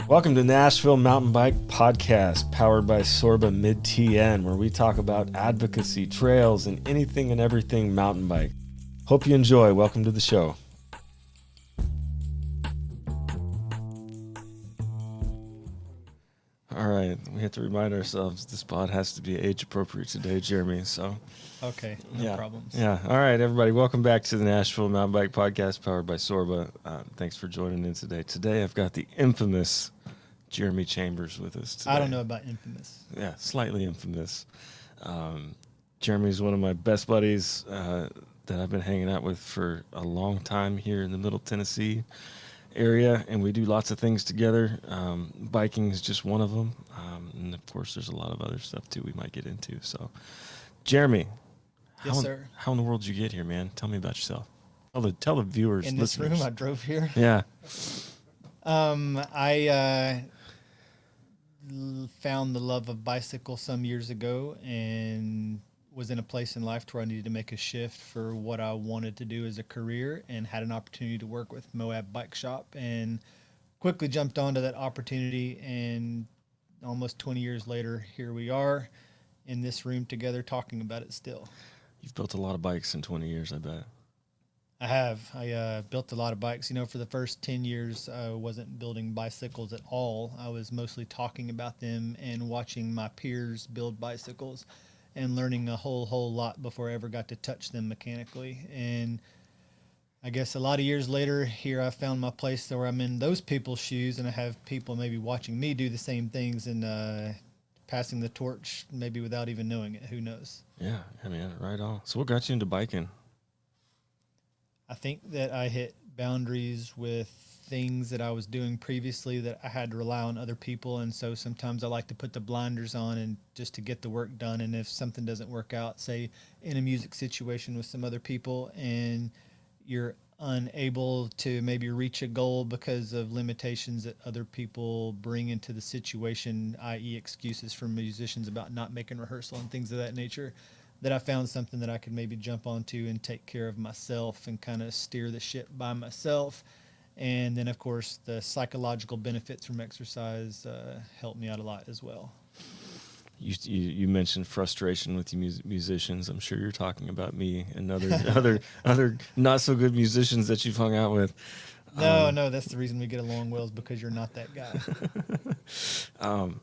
Welcome to Nashville Mountain Bike Podcast, powered by SORBA Mid-TN, where we talk about advocacy, trails, and anything and everything mountain bike. Hope you enjoy. Welcome to the show. All right, we have to remind ourselves this pod has to be age appropriate today, Jeremy. So, okay, no problems. Yeah. All right, everybody, welcome back to the Nashville Mountain Bike Podcast, powered by SORBA. Thanks for joining in today. Today, I've got the infamous Jeremy Chambers with us today. I don't know about infamous. Yeah, slightly infamous. Jeremy's one of my best buddies that I've been hanging out with for a long time here in the Middle Tennessee area, and we do lots of things together. Biking is just one of them, and of course there's a lot of other stuff too we might get into. So Jeremy, Yes, sir. How in the world did you get here, man? Tell me about yourself. Tell the viewers, in this listeners. room I drove here. Yeah. I found the love of bicycle some years ago and was in a place in life where I needed to make a shift for what I wanted to do as a career, and had an opportunity to work with MOAB Bike Shop, and quickly jumped onto that opportunity. And almost 20 years later, here we are in this room together talking about it still. You've built a lot of bikes in 20 years, I bet. I have. I built a lot of bikes. For the first 10 years, I wasn't building bicycles at all. I was mostly talking about them and watching my peers build bicycles and learning a whole lot before I ever got to touch them mechanically. And I guess a lot of years later, here I found my place where I'm in those people's shoes, and I have people maybe watching me do the same things and passing the torch, maybe without even knowing it. Who knows? Yeah, I mean, right on. So what got you into biking? I think that I hit boundaries with things that I was doing previously that I had to rely on other people. And so sometimes I like to put the blinders on and just to get the work done. And if something doesn't work out, say in a music situation with some other people, and you're unable to maybe reach a goal because of limitations that other people bring into the situation, i.e. excuses from musicians about not making rehearsal and things of that nature, that I found something that I could maybe jump onto and take care of myself and kind of steer the ship by myself. And then, of course, the psychological benefits from exercise helped me out a lot as well. You mentioned frustration with you musicians. I'm sure you're talking about me and other not so good musicians that you've hung out with. No, that's the reason we get along well, is because you're not that guy.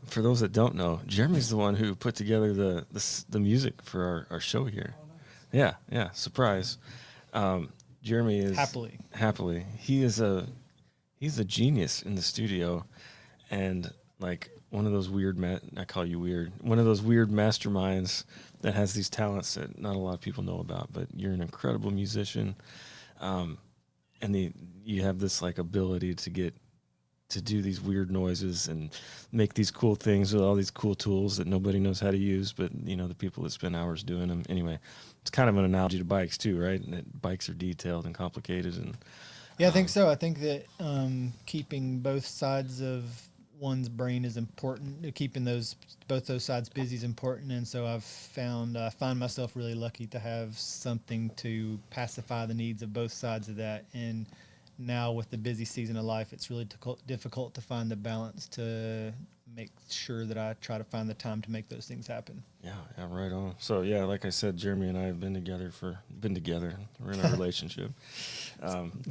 For those that don't know, Jeremy's the one who put together the music for our show here. Yeah, surprise. Jeremy is happily. He's a genius in the studio, and like one of those weird I call you weird. One of those weird masterminds that has these talents that not a lot of people know about. But you're an incredible musician, and you have this like ability to do these weird noises and make these cool things with all these cool tools that nobody knows how to use, but the people that spend hours doing them. Anyway, it's kind of an analogy to bikes too, right? And that bikes are detailed and complicated. And yeah, I think so. I think that keeping both sides of one's brain is important. Keeping both those sides busy is important. And so I find myself really lucky to have something to pacify the needs of both sides of that. And now with the busy season of life, it's really difficult to find the balance to make sure that I try to find the time to make those things happen. Yeah, right on. So yeah, like I said, Jeremy and I have been together. We're in a relationship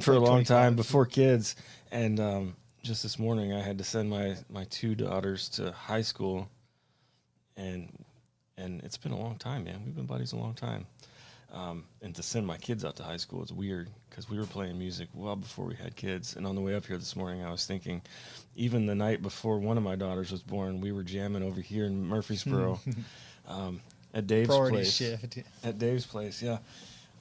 for a long time before kids. And just this morning, I had to send my two daughters to high school, and it's been a long time, man. We've been buddies a long time. And to send my kids out to high school, it's weird because we were playing music well before we had kids. And on the way up here this morning, I was thinking, even the night before one of my daughters was born, we were jamming over here in Murfreesboro at Dave's place. Shift. At Dave's place, yeah.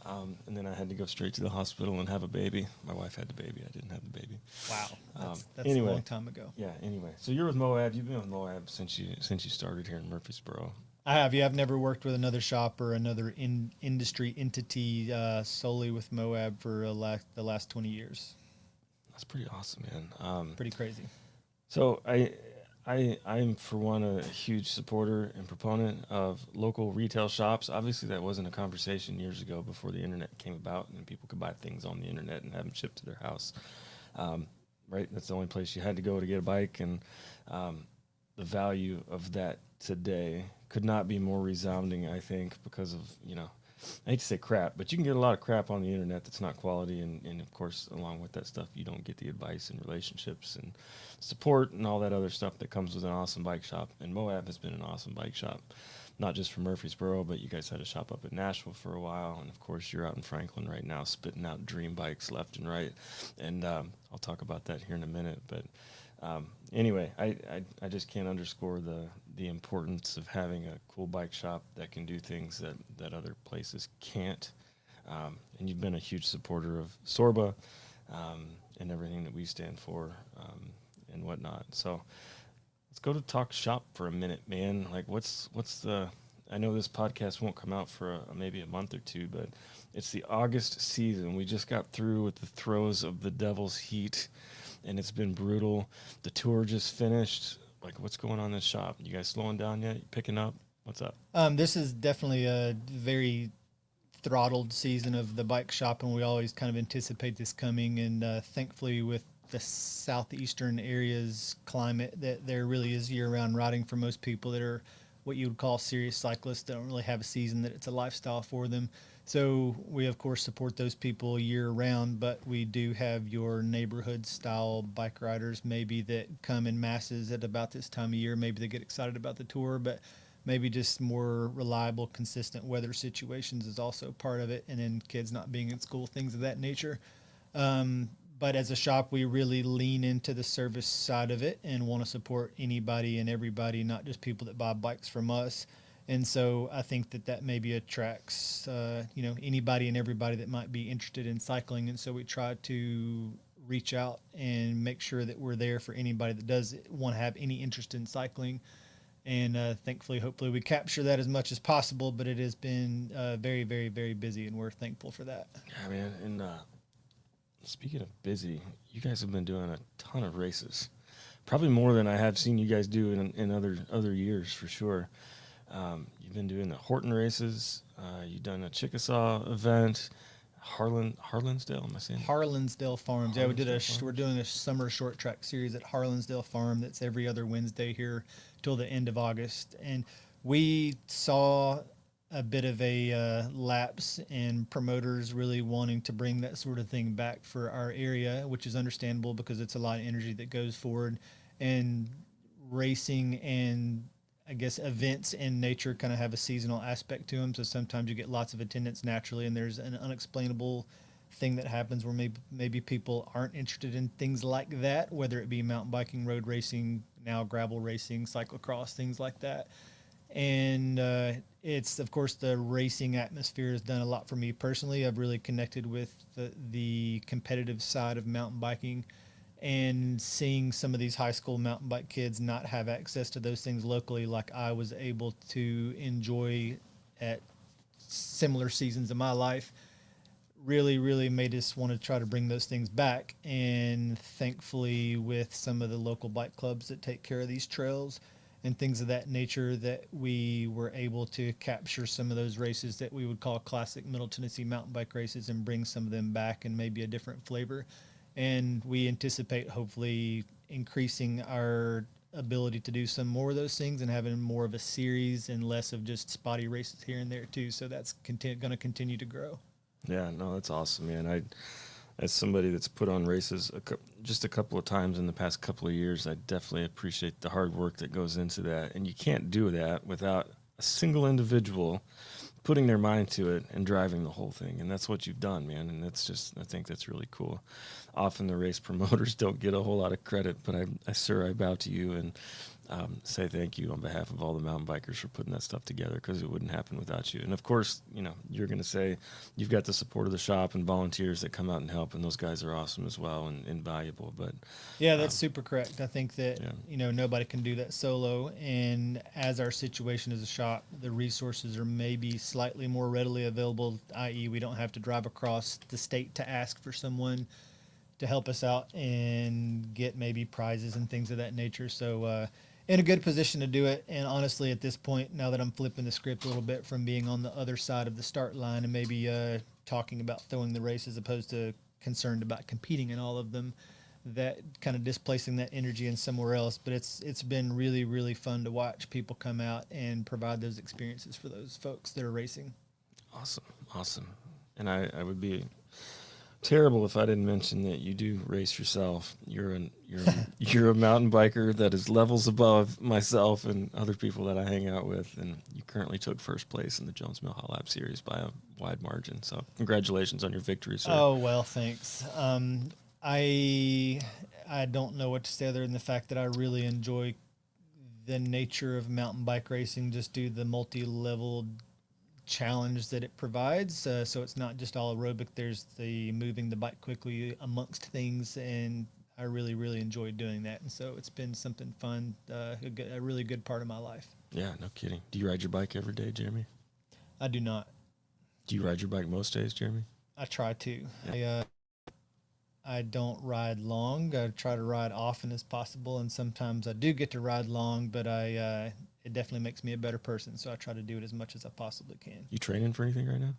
And then I had to go straight to the hospital and have a baby. My wife had the baby. I didn't have the baby. Wow, that's anyway, a long time ago. Yeah. Anyway, so you're with MOAB. You've been with MOAB since you started here in Murfreesboro. I have. Yeah, I've never worked with another shop or another industry entity solely with MOAB for the last 20 years. That's pretty awesome, man. Pretty crazy. So I'm, for one, a huge supporter and proponent of local retail shops. Obviously, that wasn't a conversation years ago before the internet came about and people could buy things on the internet and have them shipped to their house. right? That's the only place you had to go to get a bike, and the value of that today could not be more resounding, I think, because of, I hate to say crap, but you can get a lot of crap on the internet that's not quality. And of course, along with that stuff, you don't get the advice and relationships and support and all that other stuff that comes with an awesome bike shop. And Moab has been an awesome bike shop, not just for Murfreesboro, but you guys had a shop up in Nashville for a while. And of course, you're out in Franklin right now, spitting out dream bikes left and right. And I'll talk about that here in a minute. But anyway, I just can't underscore the importance of having a cool bike shop that can do things that other places can't. And you've been a huge supporter of SORBA and everything that we stand for and whatnot. So let's go to talk shop for a minute, man. Like, what's the? I know this podcast won't come out for maybe a month or two, but it's the August season. We just got through with the throes of the Devil's Heat, and it's been brutal. The tour just finished. Like, what's going on in the shop? You guys slowing down yet? You picking up? What's up? This is definitely a very throttled season of the bike shop, and we always kind of anticipate this coming. And thankfully, with the southeastern area's climate, that there really is year-round riding for most people that are what you would call serious cyclists. They don't really have a season, that it's a lifestyle for them. So we, of course, support those people year-round, but we do have your neighborhood-style bike riders maybe that come in masses at about this time of year. Maybe they get excited about the tour, but maybe just more reliable, consistent weather situations is also part of it, and then kids not being in school, things of that nature. But as a shop, we really lean into the service side of it and want to support anybody and everybody, not just people that buy bikes from us. And so I think that maybe attracts, anybody and everybody that might be interested in cycling. And so we try to reach out and make sure that we're there for anybody that does want to have any interest in cycling. And thankfully, hopefully, we capture that as much as possible. But it has been very, very, very busy, and we're thankful for that. Yeah, man. And speaking of busy, you guys have been doing a ton of races, probably more than I have seen you guys do in other years for sure. You've been doing the Horton races. You've done a Chickasaw event, Harlansdale. Am I saying Harlansdale Farms? Yeah, we're doing a summer short track series at Harlansdale Farm. That's every other Wednesday here till the end of August, and we saw a bit of a lapse in promoters really wanting to bring that sort of thing back for our area, which is understandable because it's a lot of energy that goes forward, and racing and I guess events in nature kind of have a seasonal aspect to them. So sometimes you get lots of attendance naturally, and there's an unexplainable thing that happens where maybe people aren't interested in things like that, whether it be mountain biking, road racing, now gravel racing, cyclocross, things like that. And it's, of course, the racing atmosphere has done a lot for me personally. I've really connected with the competitive side of mountain biking, and seeing some of these high school mountain bike kids not have access to those things locally like I was able to enjoy at similar seasons of my life really, really made us want to try to bring those things back. And thankfully, with some of the local bike clubs that take care of these trails and things of that nature, that we were able to capture some of those races that we would call classic Middle Tennessee mountain bike races and bring some of them back in maybe a different flavor. And we anticipate hopefully increasing our ability to do some more of those things and having more of a series and less of just spotty races here and there too. So that's going to continue to grow. Yeah, no, that's awesome, man. As somebody that's put on races just a couple of times in the past couple of years, I definitely appreciate the hard work that goes into that. And you can't do that without a single individual putting their mind to it and driving the whole thing. And that's what you've done, man. And that's just, I think that's really cool. Often the race promoters don't get a whole lot of credit, but I bow to you and say thank you on behalf of all the mountain bikers for putting that stuff together, because it wouldn't happen without you. And of course, you're going to say you've got the support of the shop and volunteers that come out and help, and those guys are awesome as well and invaluable. But yeah, that's super correct. I think that, nobody can do that solo. And as our situation as a shop, the resources are maybe slightly more readily available, i.e. we don't have to drive across the state to ask for someone to help us out and get maybe prizes and things of that nature. So, in a good position to do it. And honestly, at this point, now that I'm flipping the script a little bit from being on the other side of the start line and maybe talking about throwing the race as opposed to concerned about competing in all of them, that kind of displacing that energy in somewhere else. But it's been really, really fun to watch people come out and provide those experiences for those folks that are racing. Awesome. And I would be terrible if I didn't mention that you do race yourself. You're a mountain biker that is levels above myself and other people that I hang out with, and you currently took first place in the Jones Mill Hot Lap Series by a wide margin. So congratulations on your victory, sir. Oh well, thanks. I don't know what to say other than the fact that I really enjoy the nature of mountain bike racing, just due to the multi-level challenge that it provides. So it's not just all aerobic. There's the moving the bike quickly amongst things, and I really, really enjoyed doing that. And so it's been something fun, a really good part of my life. Yeah, no kidding. Do you ride your bike every day, Jeremy? I do not. Do you ride your bike most days, Jeremy? I try to. Yeah. I don't ride long. I try to ride often as possible, and sometimes I do get to ride long, but it definitely makes me a better person, so I try to do it as much as I possibly can. You training for anything right now?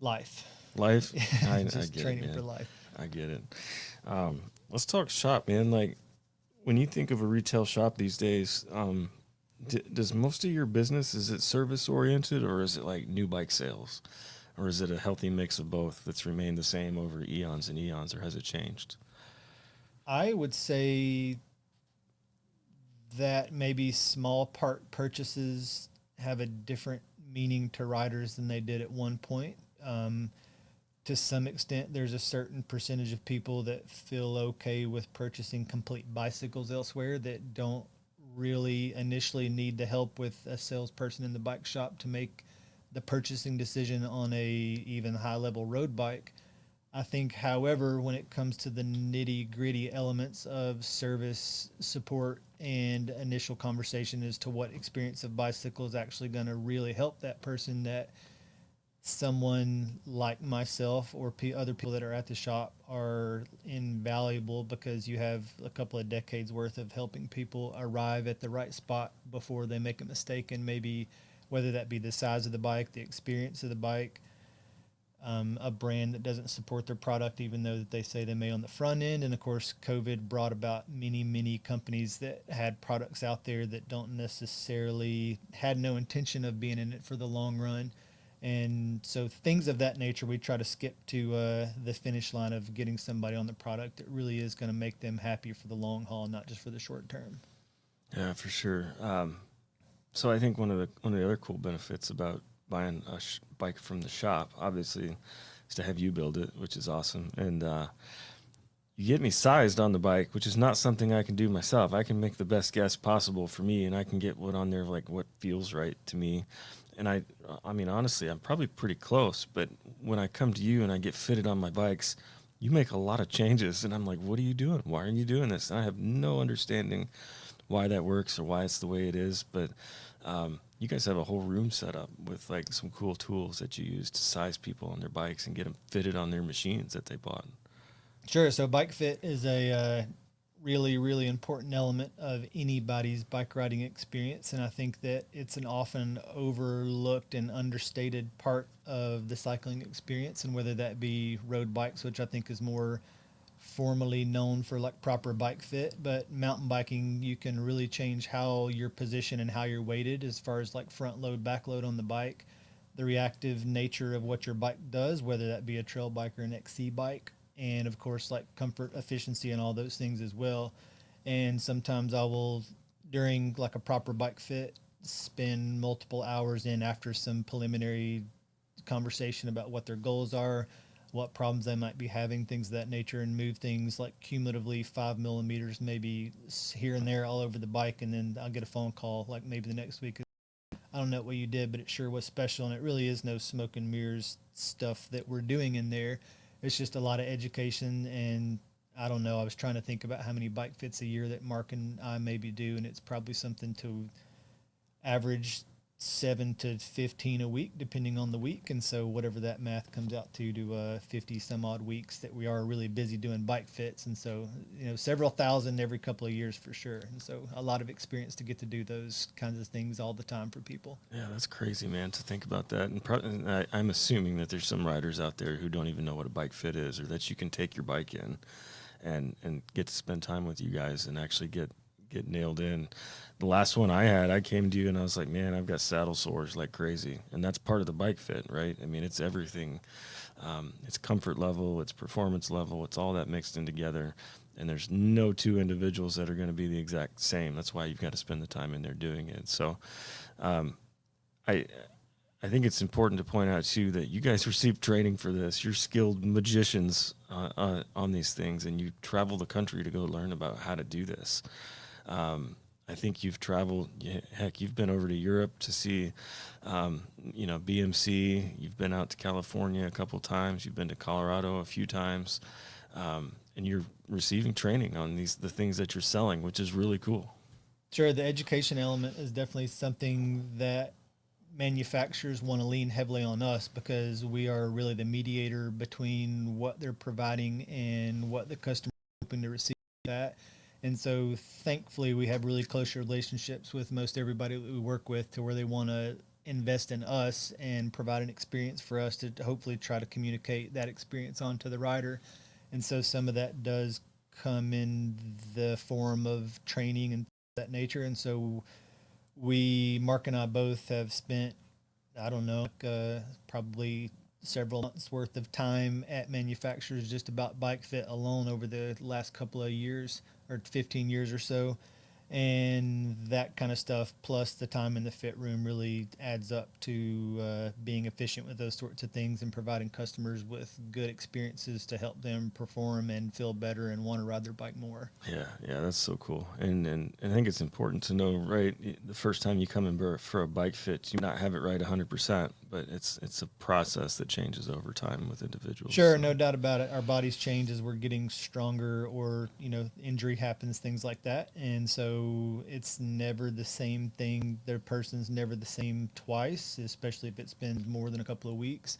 Life. I Just get training it, man. for life. I get it. Let's talk shop, man. Like, when you think of a retail shop these days, does most of your business, is it service oriented, or is it like new bike sales? Or is it a healthy mix of both that's remained the same over eons and eons, or has it changed? I would say that maybe small part purchases have a different meaning to riders than they did at one point. To some extent, there's a certain percentage of people that feel okay with purchasing complete bicycles elsewhere that don't really initially need the help with a salesperson in the bike shop to make the purchasing decision on a even high level road bike. I think, however, when it comes to the nitty gritty elements of service, support, and initial conversation as to what experience of bicycle is actually going to really help that person, that someone like myself or other people that are at the shop are invaluable, because you have a couple of decades worth of helping people arrive at the right spot before they make a mistake, and maybe whether that be the size of the bike, the experience of the bike, a brand that doesn't support their product, even though that they say they may on the front end. And of course, COVID brought about many companies that had products out there that don't necessarily had no intention of being in it for the long run. And so things of that nature, we try to skip to the finish line of getting somebody on the product that really is going to make them happy for the long haul, not just for the short term. Yeah, for sure. So I think one of the other cool benefits about buying a bike from the shop, obviously, is to have you build it, which is awesome. And you get me sized on the bike, which is not something I can do myself. I can make the best guess possible for me, and I can get what on there, like what feels right to me. And I mean, honestly, I'm probably pretty close. But when I come to you and I get fitted on my bikes, you make a lot of changes, and I'm like, what are you doing? Why are you doing this? And I have no understanding why that works or why it's the way it is. But you guys have a whole room set up with like some cool tools that you use to size people on their bikes and get them fitted on their machines that they bought. Sure. So bike fit is a really, really important element of anybody's bike riding experience. And I think that it's an often overlooked and understated part of the cycling experience. And whether that be road bikes, which I think is more formally known for like proper bike fit, but mountain biking, you can really change how you're positioned and how you're weighted as far as like front load, back load on the bike, the reactive nature of what your bike does, whether that be a trail bike or an XC bike, and of course like comfort, efficiency, and all those things as well. And sometimes I will, during like a proper bike fit, spend multiple hours in after some preliminary conversation about what their goals are, what problems they might be having, things of that nature, and move things like cumulatively 5 millimeters, maybe here and there all over the bike. And then I'll get a phone call like maybe the next week. I don't know what you did, but it sure was special. And it really is no smoke and mirrors stuff that we're doing in there. It's just a lot of education. And I don't know, I was trying to think about how many bike fits a year that Mark and I maybe do. And it's probably something to average 7 to 15 a week, depending on the week. And so whatever that math comes out to 50 some odd weeks that we are really busy doing bike fits. And so, several thousand every couple of years for sure. And so a lot of experience to get to do those kinds of things all the time for people. Yeah, that's crazy, man, to think about that. And I'm assuming that there's some riders out there who don't even know what a bike fit is, or that you can take your bike in and get to spend time with you guys and actually get nailed in. The last one I had, I came to you and I was like, man, I've got saddle sores like crazy. And that's part of the bike fit, right? I mean, it's everything. It's comfort level, it's performance level, it's all that mixed in together. And there's no two individuals that are going to be the exact same. That's why you've got to spend the time in there doing it. So I think it's important to point out too that you guys receive training for this. You're skilled magicians on these things, and you travel the country to go learn about how to do this. I think you've traveled, heck, you've been over to Europe to see, BMC. You've been out to California a couple times. You've been to Colorado a few times, and you're receiving training on the things that you're selling, which is really cool. Sure, the education element is definitely something that manufacturers want to lean heavily on us, because we are really the mediator between what they're providing and what the customer is hoping to receive that. And so thankfully we have really close relationships with most everybody that we work with, to where they want to invest in us and provide an experience for us to hopefully try to communicate that experience onto the rider. And so some of that does come in the form of training and that nature. And so Mark and I both have spent, I don't know, probably several months worth of time at manufacturers just about bike fit alone over the last couple of years, or 15 years or so. And that kind of stuff, plus the time in the fit room, really adds up to being efficient with those sorts of things and providing customers with good experiences to help them perform and feel better and want to ride their bike more. Yeah, that's so cool. And I think it's important to know, right, the first time you come in for a bike fit, you not have it right 100%, but it's a process that changes over time with individuals. Sure, so. No doubt about it. Our bodies change as we're getting stronger, or, injury happens, things like that. And so it's never the same thing. The person's never the same twice, especially if it's been more than a couple of weeks.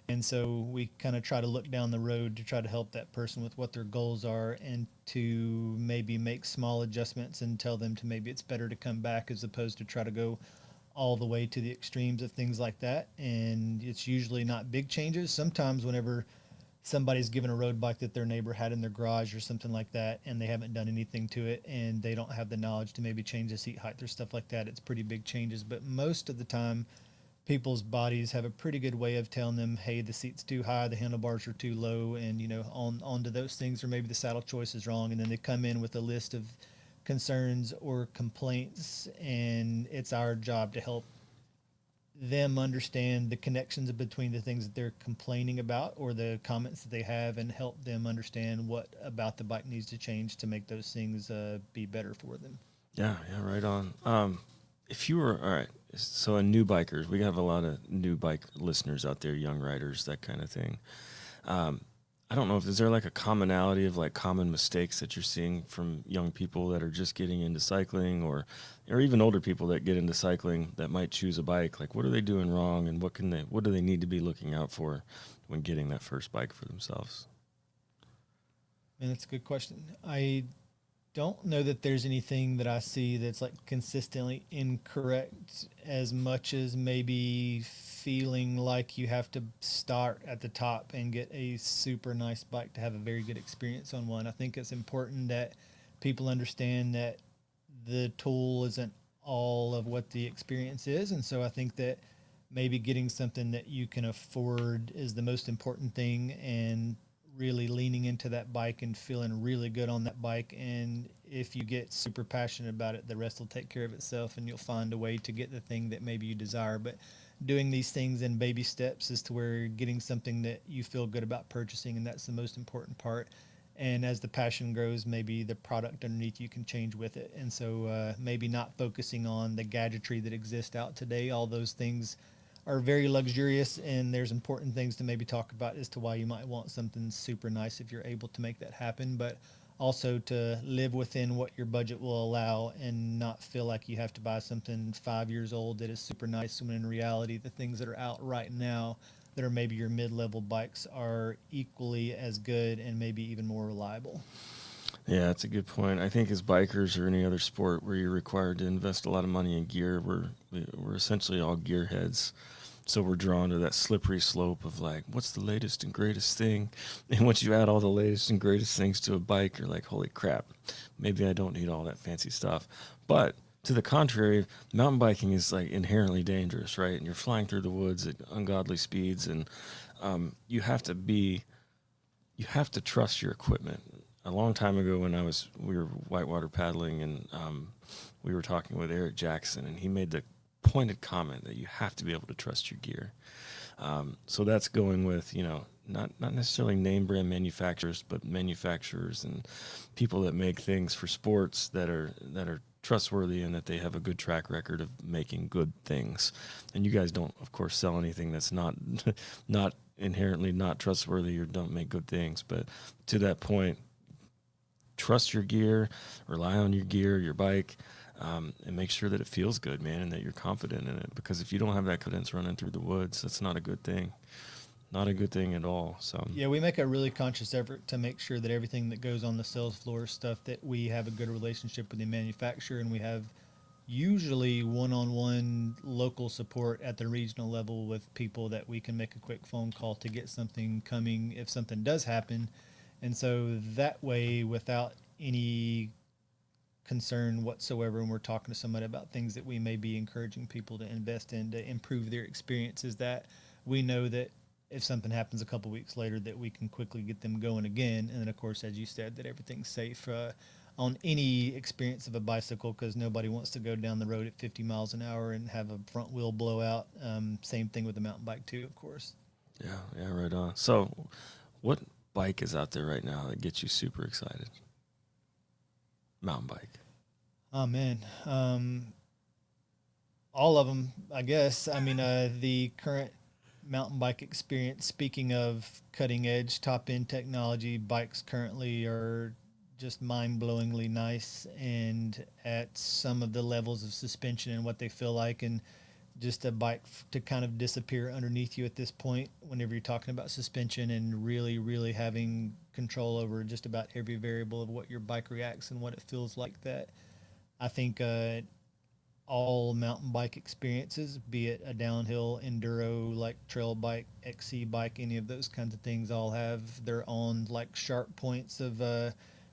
And so we kind of try to look down the road to try to help that person with what their goals are, and to maybe make small adjustments and tell them to maybe it's better to come back, as opposed to try to go all the way to the extremes of things like that. And it's usually not big changes. Sometimes whenever somebody's given a road bike that their neighbor had in their garage or something like that, and they haven't done anything to it, and they don't have the knowledge to maybe change the seat height or stuff like that, it's pretty big changes. But most of the time, people's bodies have a pretty good way of telling them, hey, the seat's too high, the handlebars are too low, and onto those things, or maybe the saddle choice is wrong. And then they come in with a list of concerns or complaints, and it's our job to help them understand the connections between the things that they're complaining about or the comments that they have, and help them understand what about the bike needs to change to make those things be better for them. Yeah, right on. If you were, all right, so a new bikers, we have a lot of new bike listeners out there, young riders, that kind of thing. I don't know if is there like a commonality of like common mistakes that you're seeing from young people that are just getting into cycling, or even older people that get into cycling that might choose a bike. Like, what are they doing wrong, and what do they need to be looking out for when getting that first bike for themselves? Man, that's a good question. I don't know that there's anything that I see that's like consistently incorrect, as much as maybe feeling like you have to start at the top and get a super nice bike to have a very good experience on one. I think it's important that people understand that the tool isn't all of what the experience is. And so I think that maybe getting something that you can afford is the most important thing, and really leaning into that bike and feeling really good on that bike. And if you get super passionate about it, the rest will take care of itself, and you'll find a way to get the thing that maybe you desire. But doing these things in baby steps is to where you're getting something that you feel good about purchasing, and that's the most important part. And as the passion grows, maybe the product underneath you can change with it. And so maybe not focusing on the gadgetry that exists out today. All those things are very luxurious, and there's important things to maybe talk about as to why you might want something super nice if you're able to make that happen. But also to live within what your budget will allow, and not feel like you have to buy something 5 years old that is super nice, when in reality the things that are out right now that are maybe your mid-level bikes are equally as good and maybe even more reliable. Yeah, that's a good point. I think as bikers or any other sport where you're required to invest a lot of money in gear, we're essentially all gearheads. So we're drawn to that slippery slope of like, what's the latest and greatest thing? And once you add all the latest and greatest things to a bike, you're like, holy crap, maybe I don't need all that fancy stuff. But to the contrary, mountain biking is like inherently dangerous, right? And you're flying through the woods at ungodly speeds, and you have to trust your equipment. A long time ago, when we were whitewater paddling, and we were talking with Eric Jackson, and he made the pointed comment that you have to be able to trust your gear. So that's going with, not necessarily name brand manufacturers, but manufacturers and people that make things for sports that are trustworthy and that they have a good track record of making good things. And you guys don't, of course, sell anything that's not not inherently not trustworthy or don't make good things. But to that point, trust your gear, rely on your gear, your bike, and make sure that it feels good, man, and that you're confident in it. Because if you don't have that confidence running through the woods, that's not a good thing. Not a good thing at all. So yeah, we make a really conscious effort to make sure that everything that goes on the sales floor is stuff that we have a good relationship with the manufacturer, and we have usually one-on-one local support at the regional level with people that we can make a quick phone call to get something coming if something does happen. And so that way, without any concern whatsoever, when we're talking to somebody about things that we may be encouraging people to invest in to improve their experiences, that we know that if something happens a couple weeks later, that we can quickly get them going again. And then, of course, as you said, that everything's safe on any experience of a bicycle, because nobody wants to go down the road at 50 miles an hour and have a front wheel blowout. Same thing with the mountain bike too, of course. Yeah, right on. So what bike is out there right now that gets you super excited? Mountain bike. Oh man, all of them, I guess. I mean, the current mountain bike experience. Speaking of cutting edge, top end technology, bikes currently are just mind blowingly nice and at some of the levels of suspension and what they feel like, and just a bike to kind of disappear underneath you at this point whenever you're talking about suspension and really, really having control over just about every variable of what your bike reacts and what it feels like. That I think all mountain bike experiences, be it a downhill enduro like trail bike, XC bike, any of those kinds of things, all have their own like sharp points of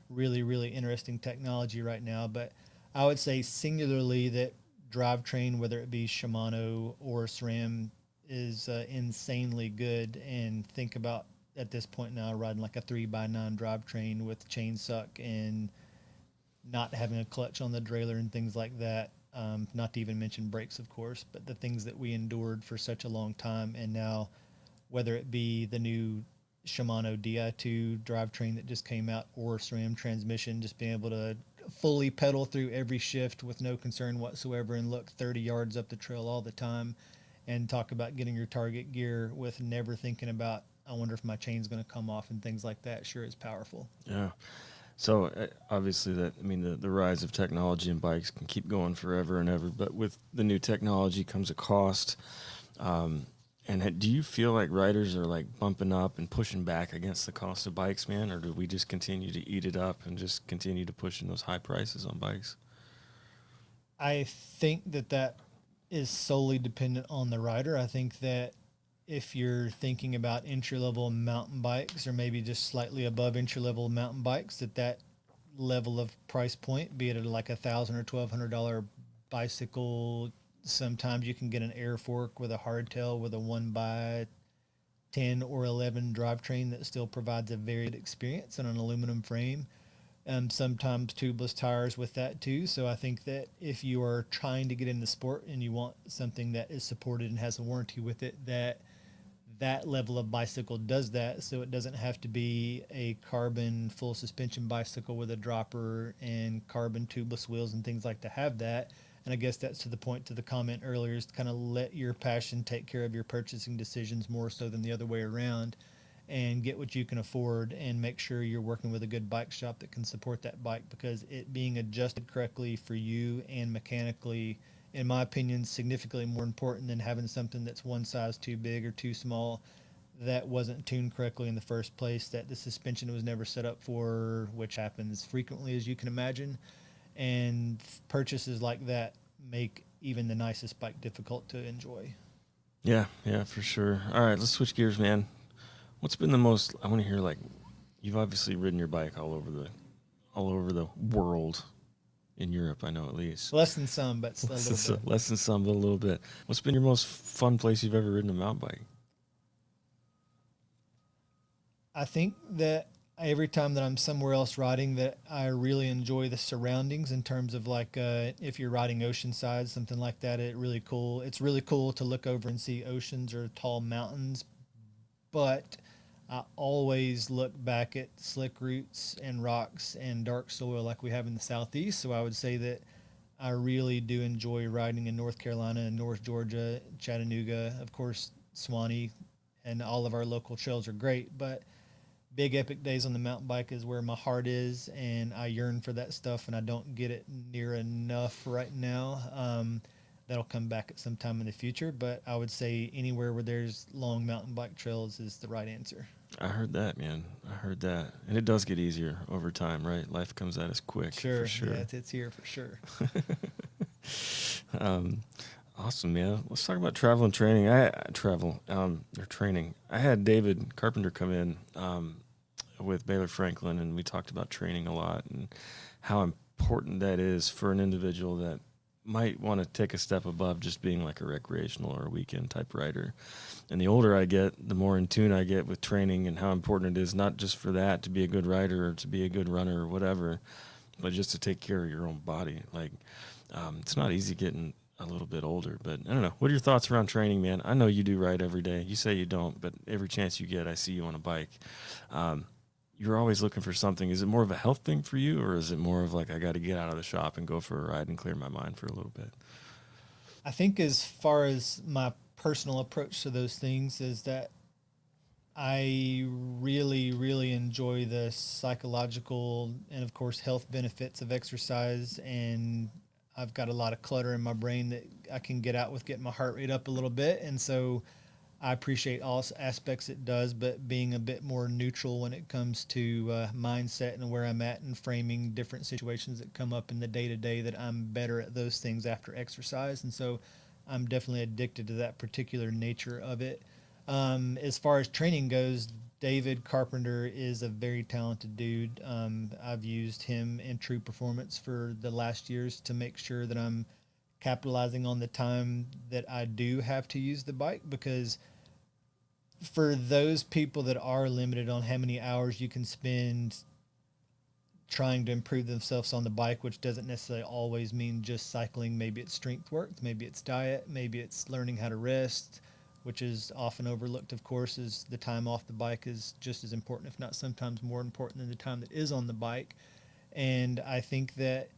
really, really interesting technology right now. But I would say singularly that drivetrain, whether it be Shimano or SRAM, is insanely good. And think about at this point now riding like a 3x9 drivetrain with chain suck and not having a clutch on the derailleur and things like that. Not to even mention brakes, of course, but the things that we endured for such a long time. And now, whether it be the new Shimano Di2 drivetrain that just came out or SRAM transmission, just being able to fully pedal through every shift with no concern whatsoever and look 30 yards up the trail all the time, and talk about getting your target gear with never thinking about, I wonder if my chain's going to come off and things like that, sure is powerful. Yeah. So obviously the rise of technology in bikes can keep going forever and ever, but with the new technology comes a cost. And do you feel like riders are like bumping up and pushing back against the cost of bikes, man? Or do we just continue to eat it up and just continue to push in those high prices on bikes? I think that is solely dependent on the rider. I think that if you're thinking about entry level mountain bikes, or maybe just slightly above entry level mountain bikes, that level of price point, be it at like $1,000 or $1,200 bicycle, sometimes you can get an air fork with a hardtail with a 1x10 or 11 drivetrain that still provides a very good experience on an aluminum frame. Sometimes tubeless tires with that too. So I think that if you are trying to get in the sport and you want something that is supported and has a warranty with it, that level of bicycle does that. So it doesn't have to be a carbon full suspension bicycle with a dropper and carbon tubeless wheels and things like to have that. And I guess that's to the point to the comment earlier, is to kind of let your passion take care of your purchasing decisions more so than the other way around, and get what you can afford and make sure you're working with a good bike shop that can support that bike, because it being adjusted correctly for you and mechanically, in my opinion, significantly more important than having something that's one size too big or too small, that wasn't tuned correctly in the first place, that the suspension was never set up for, which happens frequently, as you can imagine. And purchases like that make even the nicest bike difficult to enjoy. Yeah, yeah, for sure. All right, let's switch gears, man. What's been the most? I want to hear like you've obviously ridden your bike all over the world in Europe. I know at least Less than some, but a little bit. less than some, but a little bit. What's been your most fun place you've ever ridden a mountain bike? I think that every time that I'm somewhere else riding, that I really enjoy the surroundings in terms of like if you're riding oceanside, something like that. It's really cool to look over and see oceans or tall mountains, but I always look back at slick roots and rocks and dark soil like we have in the southeast. So I would say that I really do enjoy riding in North Carolina and North Georgia, Chattanooga, of course, Swanee, and all of our local trails are great. But big epic days on the mountain bike is where my heart is, and I yearn for that stuff, and I don't get it near enough right now. That'll come back at some time in the future, but I would say anywhere where there's long mountain bike trails is the right answer. I heard that, man. I heard that, and it does get easier over time, right? Life comes at us quick, for Sure, yeah, sure. it's here for sure. um, Awesome, man. Let's talk about travel and training. I travel or training. I had David Carpenter come in with Baylor Franklin, and we talked about training a lot and how important that is for an individual that might want to take a step above just being like a recreational or a weekend type rider. And the older I get, the more in tune I get with training and how important it is not just for that to be a good rider or to be a good runner or whatever, but just to take care of your own body. Like, it's not easy getting a little bit older, but I don't know. What are your thoughts around training, man? I know you do ride every day. You say you don't, but every chance you get, I see you on a bike. Um, you're always looking for something. Is it more of a health thing for you, or is it more of like I got to get out of the shop and go for a ride and clear my mind for a little bit? I think as far as my personal approach to those things is that I really, really enjoy the psychological and, of course, health benefits of exercise. And I've got a lot of clutter in my brain that I can get out with getting my heart rate up a little bit. And so I appreciate all aspects it does, but being a bit more neutral when it comes to mindset and where I'm at and framing different situations that come up in the day to day, that I'm better at those things after exercise. And so I'm definitely addicted to that particular nature of it. As far as training goes, David Carpenter is a very talented dude. I've used him in True Performance for the last years to make sure that I'm capitalizing on the time that I do have to use the bike, because for those people that are limited on how many hours you can spend trying to improve themselves on the bike, which doesn't necessarily always mean just cycling. Maybe it's strength work, maybe it's diet, maybe it's learning how to rest, which is often overlooked, of course, is the time off the bike is just as important, if not sometimes more important than the time that is on the bike. And I think that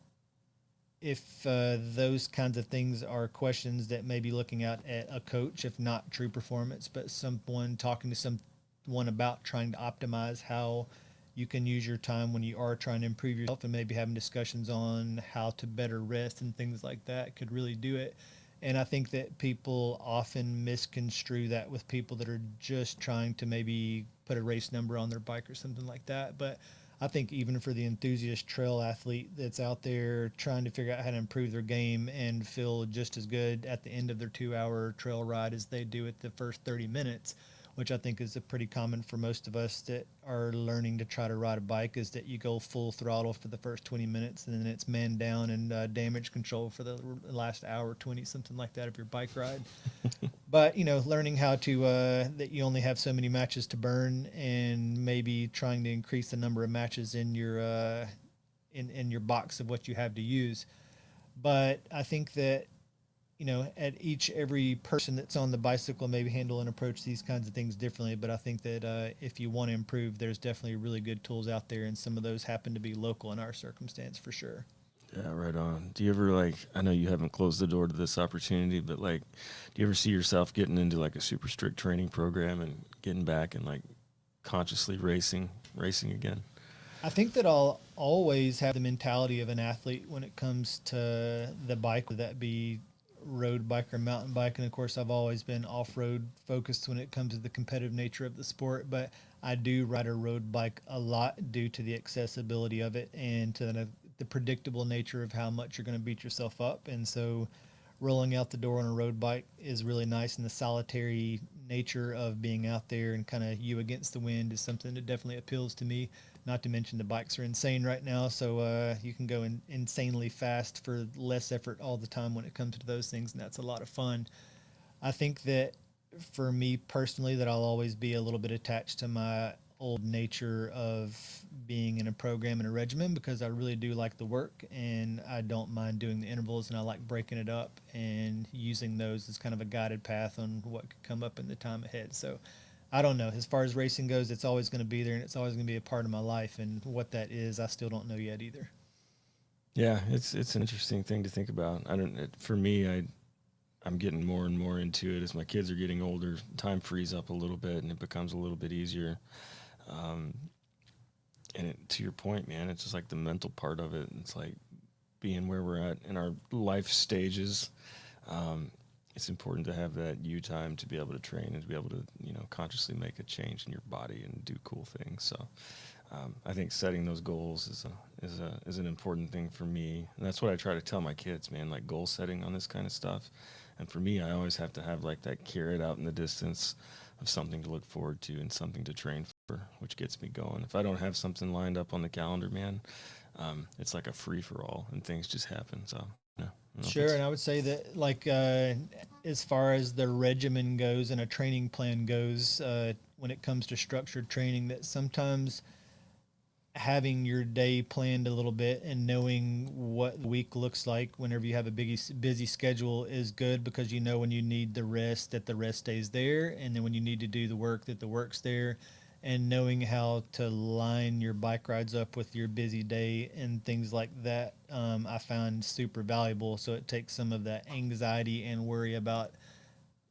if those kinds of things are questions that may be looking at a coach, if not True Performance, but someone talking to someone about trying to optimize how you can use your time when you are trying to improve yourself, and maybe having discussions on how to better rest and things like that, could really do it. And I think that people often misconstrue that with people that are just trying to maybe put a race number on their bike or something like that. But I think even for the enthusiast trail athlete that's out there trying to figure out how to improve their game and feel just as good at the end of their 2 hour trail ride as they do at the first 30 minutes, which I think is a pretty common for most of us that are learning to try to ride a bike, is that you go full throttle for the first 20 minutes and then it's man down and damage control for the last hour 20, something like that, of your bike ride. But learning how to that you only have so many matches to burn, and maybe trying to increase the number of matches in your in your box of what you have to use. But I think that at every person that's on the bicycle maybe handle and approach these kinds of things differently. But I think that if you want to improve, there's definitely really good tools out there, and some of those happen to be local in our circumstance for sure. Yeah, right on. Do you ever like? I know you haven't closed the door to this opportunity, but like, do you ever see yourself getting into like a super strict training program and getting back and like consciously racing again? I think that I'll always have the mentality of an athlete when it comes to the bike, whether that be road bike or mountain bike. And of course, I've always been off road focused when it comes to the competitive nature of the sport. But I do ride a road bike a lot due to the accessibility of it and to the predictable nature of how much you're going to beat yourself up. And so, rolling out the door on a road bike is really nice, and the solitary nature of being out there and kind of you against the wind is something that definitely appeals to me. Not to mention the bikes are insane right now, so you can go insanely fast for less effort all the time when it comes to those things, and that's a lot of fun. I think that for me personally, that I'll always be a little bit attached to my old nature of being in a program and a regimen, because I really do like the work and I don't mind doing the intervals, and I like breaking it up and using those as kind of a guided path on what could come up in the time ahead. So I don't know. As far as racing goes, it's always going to be there and it's always going to be a part of my life. And what that is, I still don't know yet either. Yeah, it's an interesting thing to think about. I don't. For me, I'm getting more and more into it as my kids are getting older. Time frees up a little bit, and it becomes a little bit easier. Um, and to your point, man, it's just like the mental part of it. It's like being where we're at in our life stages. Um, it's important to have that you time to be able to train and to be able to, consciously make a change in your body and do cool things. So, I think setting those goals is an important thing for me, and that's what I try to tell my kids, man. Like goal setting on this kind of stuff, and for me, I always have to have like that carrot out in the distance of something to look forward to and something to train for, which gets me going. If I don't have something lined up on the calendar, man, it's like a free for all, and things just happen. So, yeah, Sure, and I would say that, like, as far as the regimen goes and a training plan goes, when it comes to structured training, that sometimes having your day planned a little bit and knowing what the week looks like whenever you have a busy schedule is good, because you know when you need the rest, that the rest stays there, and then when you need to do the work, that the work's there. And knowing how to line your bike rides up with your busy day and things like that, I found super valuable. So it takes some of that anxiety and worry about,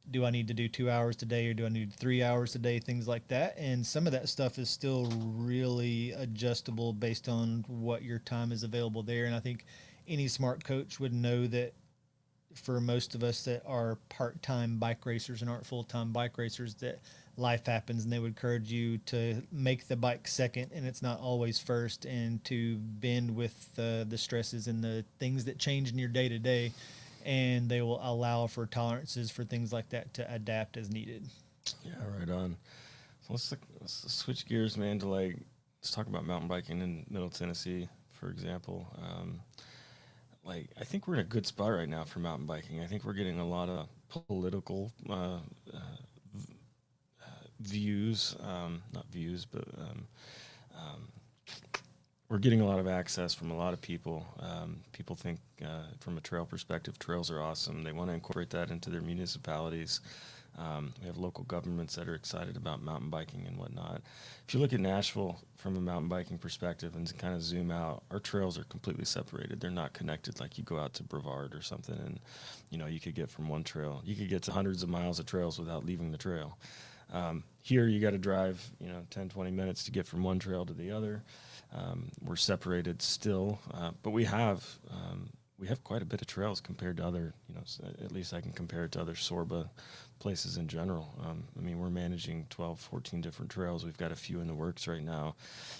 do I need to do 2 hours today or do I need 3 hours today, things like that. And some of that stuff is still really adjustable based on what your time is available there. And I think any smart coach would know that for most of us that are part-time bike racers and aren't full-time bike racers, that life happens, and they would encourage you to make the bike second and it's not always first, and to bend with the stresses and the things that change in your day to day, and they will allow for tolerances for things like that to adapt as needed. yeah, right on. So let's switch gears, man, to like let's talk about mountain biking in Middle Tennessee, for example. Like I think we're in a good spot right now for mountain biking. I think we're getting a lot of political views, not views, but um, we're getting a lot of access from a lot of people. People think, from a trail perspective, trails are awesome. They want to incorporate that into their municipalities. We have local governments that are excited about mountain biking and whatnot. If you look at Nashville from a mountain biking perspective and kind of zoom out, our trails are completely separated. They're not connected like you go out to Brevard or something, and you could get from one trail. You could get to hundreds of miles of trails without leaving the trail. Here you got to drive 10, 20 minutes to get from one trail to the other. We're separated still, but we have quite a bit of trails compared to other, at least I can compare it to other SORBA places in general. I mean, we're managing 12, 14 different trails. We've got a few in the works right now.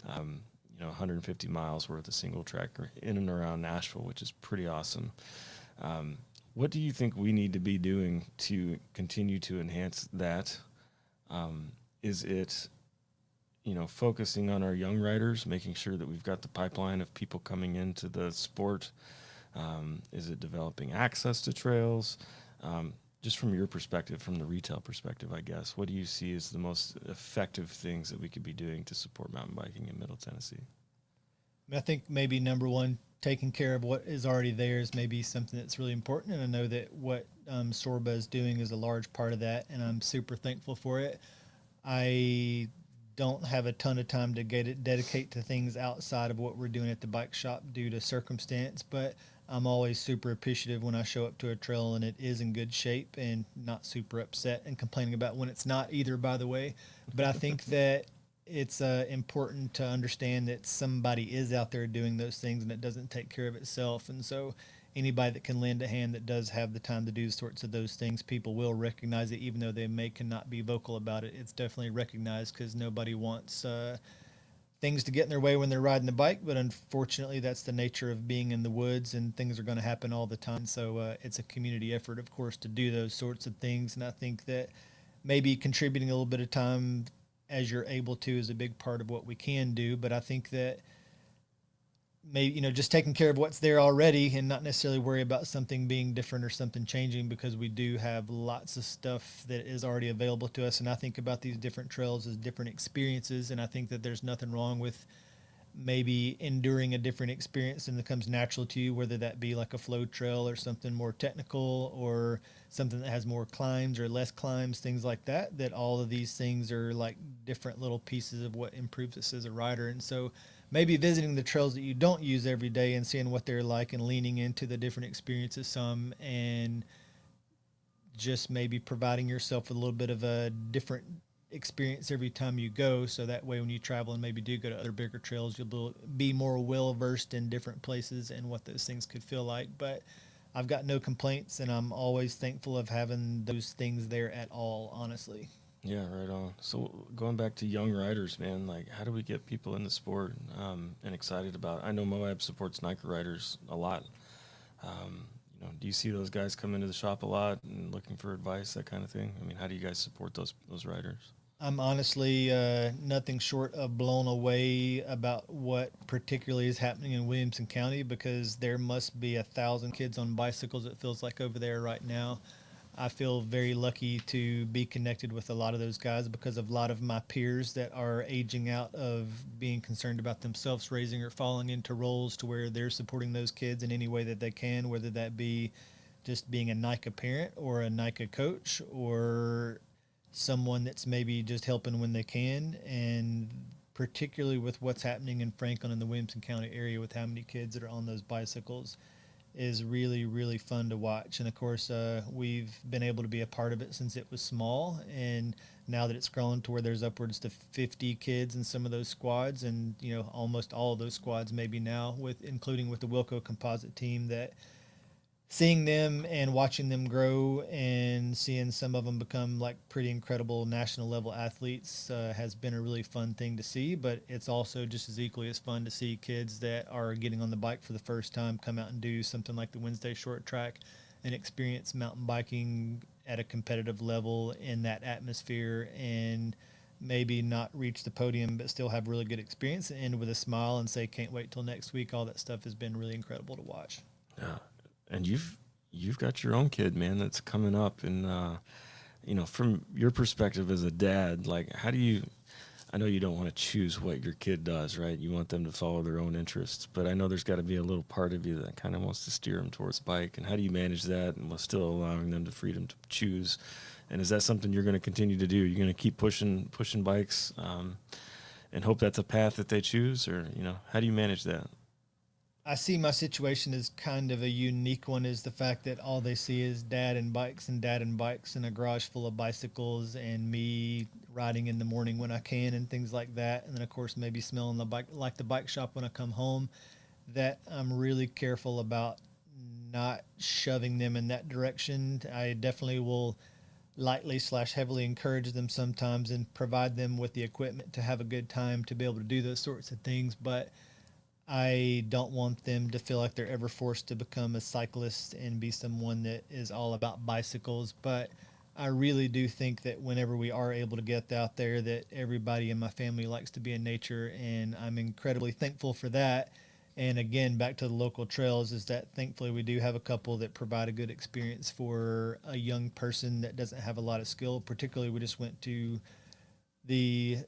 150 miles worth of single track in and around Nashville, which is pretty awesome. What do you think we need to be doing to continue to enhance that? Is it, focusing on our young riders, making sure that we've got the pipeline of people coming into the sport? Is it developing access to trails? Just from your perspective, from the retail perspective, I guess, what do you see as the most effective things that we could be doing to support mountain biking in Middle Tennessee? I think maybe number one, taking care of what is already there is maybe something that's really important. And I know that what Sorba is doing is a large part of that, and I'm super thankful for it. I don't have a ton of time to dedicate to things outside of what we're doing at the bike shop due to circumstance, but I'm always super appreciative when I show up to a trail and it is in good shape, and not super upset and complaining about when it's not either, by the way. But I think that it's important to understand that somebody is out there doing those things and it doesn't take care of itself. And so anybody that can lend a hand that does have the time to do sorts of those things, people will recognize it, even though they cannot be vocal about it. It's definitely recognized, because nobody wants things to get in their way when they're riding the bike, but unfortunately that's the nature of being in the woods, and things are going to happen all the time. So it's a community effort, of course, to do those sorts of things. And I think that maybe contributing a little bit of time as you're able to is a big part of what we can do. But I think that maybe, just taking care of what's there already and not necessarily worry about something being different or something changing, because we do have lots of stuff that is already available to us. And I think about these different trails as different experiences, and I think that there's nothing wrong with maybe enduring a different experience and that comes natural to you, whether that be like a flow trail or something more technical, or something that has more climbs or less climbs, things like that. That all of these things are like different little pieces of what improves us as a rider. And so maybe visiting the trails that you don't use every day and seeing what they're like, and leaning into the different experiences some, and just maybe providing yourself with a little bit of a different experience every time you go, so that way when you travel and maybe do go to other bigger trails, you'll be more well versed in different places and what those things could feel like. But I've got no complaints, and I'm always thankful of having those things there at all, honestly. Yeah, right on. So going back to young riders, man, like how do we get people in the sport and excited about it? I know Moab supports Nike riders a lot. Do you see those guys come into the shop a lot and looking for advice, that kind of thing? I mean, how do you guys support those riders? I'm honestly nothing short of blown away about what particularly is happening in Williamson County, because there must be 1,000 kids on bicycles, it feels like, over there right now. I feel very lucky to be connected with a lot of those guys, because of a lot of my peers that are aging out of being concerned about themselves raising or falling into roles to where they're supporting those kids in any way that they can, whether that be just being a NICA parent or a NICA coach, or someone that's maybe just helping when they can. And particularly with what's happening in Franklin and the Williamson County area, with how many kids that are on those bicycles, is really, really fun to watch. And of course, we've been able to be a part of it since it was small. And now that it's grown to where there's upwards to 50 kids in some of those squads, and, almost all of those squads maybe now, with including with the Wilco composite team, that seeing them and watching them grow and seeing some of them become like pretty incredible national level athletes has been a really fun thing to see. But it's also just as equally as fun to see kids that are getting on the bike for the first time come out and do something like the Wednesday short track and experience mountain biking at a competitive level in that atmosphere, and maybe not reach the podium but still have really good experience and end with a smile and say can't wait till next week. All that stuff has been really incredible to watch. Yeah. And you've got your own kid, man, that's coming up. And from your perspective as a dad, like how do you, I know you don't want to choose what your kid does, right? You want them to follow their own interests, but I know there's got to be a little part of you that kind of wants to steer them towards bike. And how do you manage that, and while still allowing them the freedom to choose? And is that something you're going to continue to do? You're going to keep pushing bikes and hope that's a path that they choose? Or, how do you manage that? I see my situation as kind of a unique one, is the fact that all they see is dad and bikes and a garage full of bicycles, and me riding in the morning when I can and things like that. And then of course maybe smelling the bike shop when I come home. That I'm really careful about not shoving them in that direction. I definitely will lightly / heavily encourage them sometimes and provide them with the equipment to have a good time to be able to do those sorts of things. But I don't want them to feel like they're ever forced to become a cyclist and be someone that is all about bicycles. But I really do think that whenever we are able to get out there, that everybody in my family likes to be in nature, and I'm incredibly thankful for that. And again, back to the local trails, is that thankfully we do have a couple that provide a good experience for a young person that doesn't have a lot of skill. Particularly, we just went to the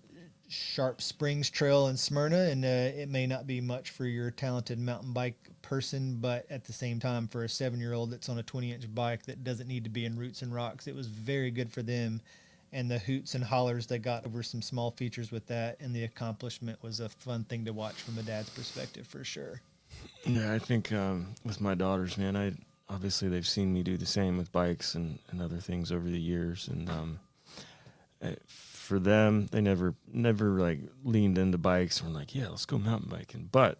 Sharp Springs Trail in Smyrna, and it may not be much for your talented mountain bike person, but at the same time, for a 7-year-old that's on a 20-inch bike that doesn't need to be in roots and rocks, it was very good for them. And the hoots and hollers they got over some small features with that, and the accomplishment was a fun thing to watch from a dad's perspective for sure. Yeah, I think with my daughters, man, obviously they've seen me do the same with bikes and other things over the years, and for them, they never like leaned into bikes and were like, yeah, let's go mountain biking. But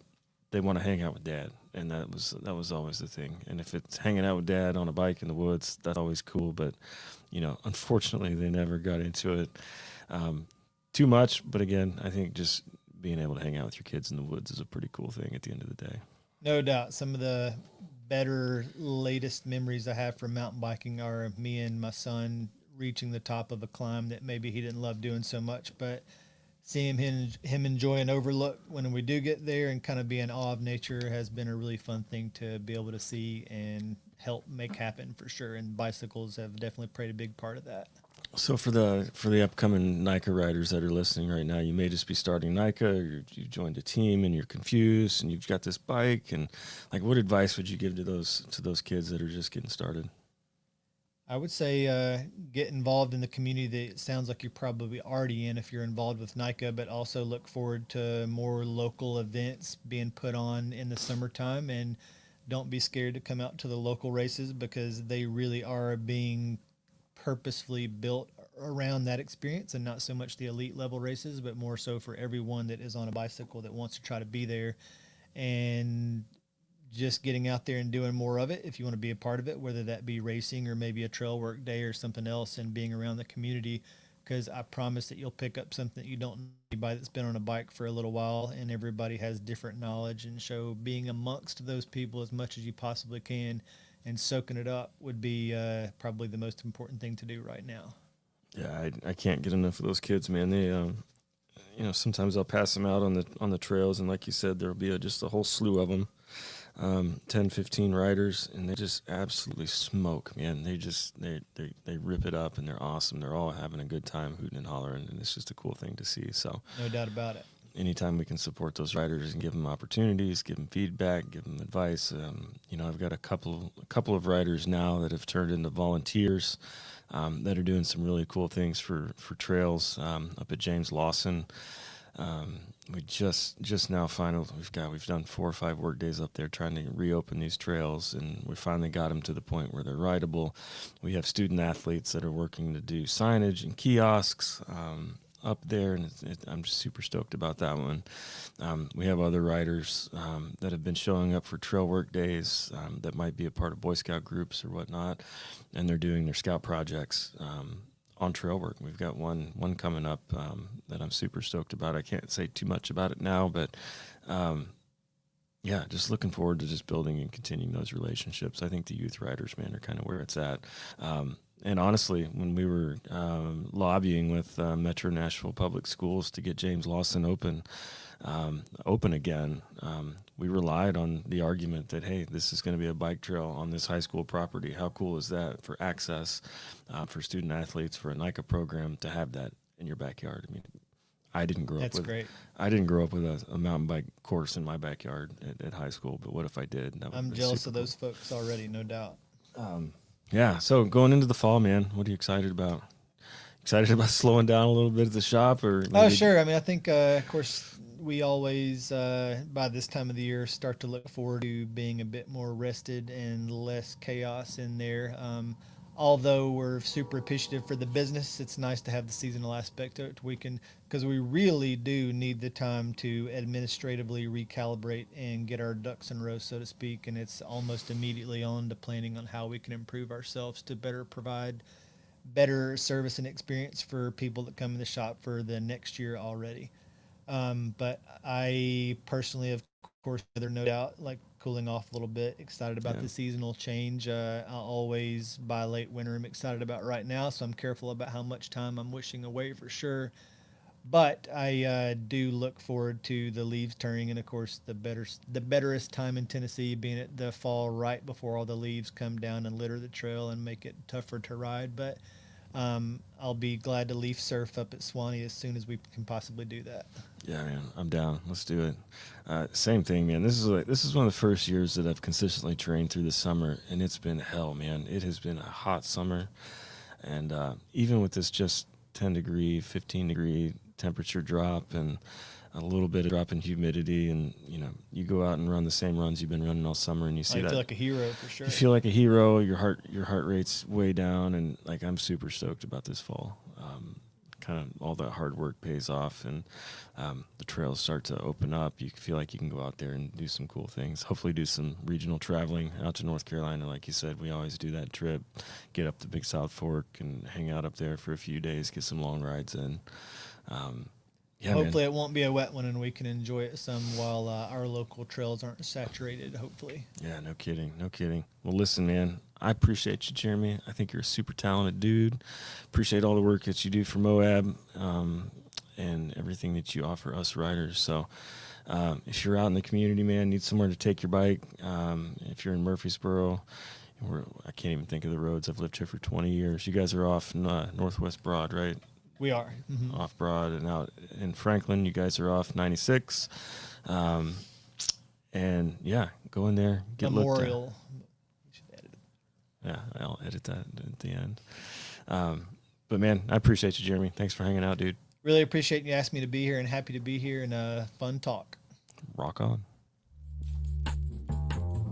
they want to hang out with dad, and that was always the thing. And if it's hanging out with dad on a bike in the woods, that's always cool. But unfortunately, they never got into it too much. But again, I think just being able to hang out with your kids in the woods is a pretty cool thing at the end of the day. No doubt. Some of the better, latest memories I have from mountain biking are me and my son reaching the top of a climb that maybe he didn't love doing so much, but seeing him enjoy an overlook when we do get there and kind of be in awe of nature has been a really fun thing to be able to see and help make happen for sure. And bicycles have definitely played a big part of that. So for the upcoming NICA riders that are listening right now, you may just be starting NICA, or you joined a team and you're confused, and you've got this bike, and like, what advice would you give to those kids that are just getting started? I would say get involved in the community that it sounds like you're probably already in if you're involved with NICA, but also look forward to more local events being put on in the summertime, and don't be scared to come out to the local races because they really are being purposefully built around that experience, and not so much the elite level races, but more so for everyone that is on a bicycle that wants to try to be there, and just getting out there and doing more of it if you want to be a part of it, whether that be racing or maybe a trail work day or something else, and being around the community, because I promise that you'll pick up something that you don't know anybody that's been on a bike for a little while, and everybody has different knowledge, and so being amongst those people as much as you possibly can and soaking it up would be probably the most important thing to do right now. Yeah, I can't get enough of those kids, man. They, sometimes I'll pass them out on the trails, and like you said, there'll be just a whole slew of them, 10, 15 riders, and they just absolutely smoke, man. They rip it up, and they're awesome. They're all having a good time, hooting and hollering, and it's just a cool thing to see. So no doubt about it. Anytime we can support those riders and give them opportunities, give them feedback, give them advice. I've got a couple of riders now that have turned into volunteers that are doing some really cool things for trails up at James Lawson. We just now we've done 4 or 5 work days up there trying to reopen these trails, and we finally got them to the point where they're rideable. We have student athletes that are working to do signage and kiosks up there, and I'm just super stoked about that one. We have other riders that have been showing up for trail work days that might be a part of Boy Scout groups or whatnot, and they're doing their scout projects on trail work. We've got one coming up that I'm super stoked about. I can't say too much about it now, but just looking forward to just building and continuing those relationships. I think the youth riders, man, are kind of where it's at. And honestly, when we were lobbying with Metro Nashville Public Schools to get James Lawson open again, we relied on the argument that, hey, this is going to be a bike trail on this high school property. How cool is that for access for student athletes, for a NICA program to have that in your backyard? I mean, I didn't grow up with a mountain bike course in my backyard at high school, but what if I did? I'm jealous of those folks already, no doubt. Yeah, so going into the fall, man, what are you excited about? Excited about slowing down a little bit at the shop? Oh, sure. I mean, I think, of course, we always, by this time of the year, start to look forward to being a bit more rested and less chaos in there. Although we're super appreciative for the business, it's nice to have the seasonal aspect to it. Because we really do need the time to administratively recalibrate and get our ducks in a row, so to speak. And it's almost immediately on to planning on how we can improve ourselves to better provide better service and experience for people that come in the shop for the next year already. But I personally, of course, there's no doubt, like cooling off a little bit, excited about the seasonal change. I always, by late winter, I'm excited about right now, so I'm careful about how much time I'm wishing away for sure. But I do look forward to the leaves turning, and of course the betterest time in Tennessee being at the fall, right before all the leaves come down and litter the trail and make it tougher to ride. But I'll be glad to leaf surf up at Swanee as soon as we can possibly do that. Yeah, man, I'm down. Let's do it. Same thing, man. This is one of the first years that I've consistently trained through the summer, and it's been hell, man. It has been a hot summer, and even with this just 10 degree, 15 degree temperature drop and a little bit of drop in humidity, and you go out and run the same runs you've been running all summer, and you see that. I feel like a hero for sure. You feel like a hero. Your heart rate's way down, and like I'm super stoked about this fall. Kind of all that hard work pays off, and the trails start to open up. You feel like you can go out there and do some cool things. Hopefully, do some regional traveling out to North Carolina, like you said. We always do that trip. Get up to Big South Fork and hang out up there for a few days. Get some long rides in. Yeah, hopefully man. it won't be a wet one and we can enjoy it some while our local trails aren't saturated, hopefully. Yeah, no kidding. No kidding. Well, listen, man, I appreciate you, Jeremy. I think you're a super talented dude. Appreciate all the work that you do for Moab and everything that you offer us riders. So if you're out in the community, man, need somewhere to take your bike, if you're in Murfreesboro, I can't even think of the roads. I've lived here for 20 years. You guys are off Northwest Broad, right? We are. Mm-hmm. Off Broad, and out in Franklin, you guys are off 96. And yeah, go in there, get Memorial. looked at. Yeah, I'll edit that at the end. But man, I appreciate you, Jeremy. Thanks for hanging out, dude. Really appreciate you asking me to be here, and happy to be here, and fun talk. Rock on.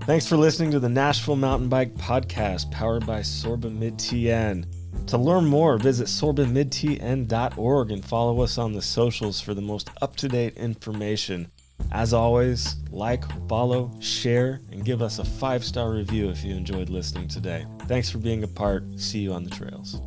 Thanks for listening to the Nashville Mountain Bike Podcast, powered by SORBA Mid-TN. To learn more, visit sorbamidtn.org and follow us on the socials for the most up-to-date information. As always, like, follow, share, and give us a 5-star review if you enjoyed listening today. Thanks for being a part. See you on the trails.